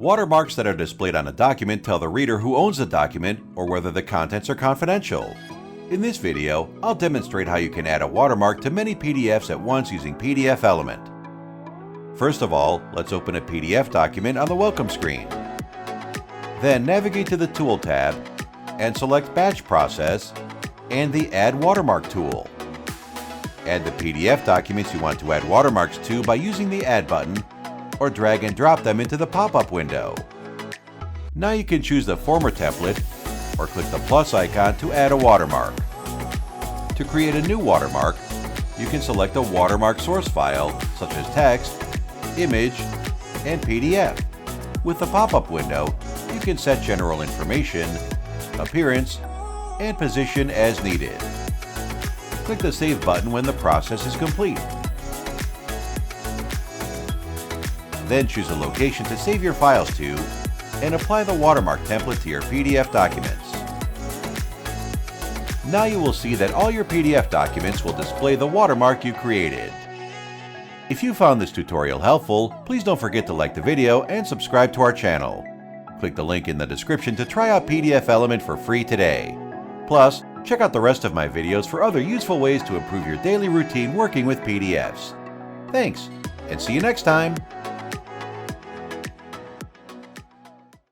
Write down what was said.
Watermarks that are displayed on a document tell the reader who owns the document or whether the contents are confidential. In this video, I'll demonstrate how you can add a watermark to many PDFs at once using PDFelement. First of all, let's open a PDF document on the Welcome screen. Then navigate to the Tool tab and select Batch Process and the Add Watermark tool. Add the PDF documents you want to add watermarks to by using the Add button, or drag and drop them into the pop-up window. Now you can choose the former template or click the plus icon to add a watermark. To create a new watermark, you can select a watermark source file such as text, image, and PDF. With the pop-up window, you can set general information, appearance, and position as needed. Click the Save button when the process is complete. Then choose a location to save your files to and apply the watermark template to your PDF documents. Now you will see that all your PDF documents will display the watermark you created. If you found this tutorial helpful, please don't forget to like the video and subscribe to our channel. Click the link in the description to try out PDFelement for free today. Plus, check out the rest of my videos for other useful ways to improve your daily routine working with PDFs. Thanks, and see you next time!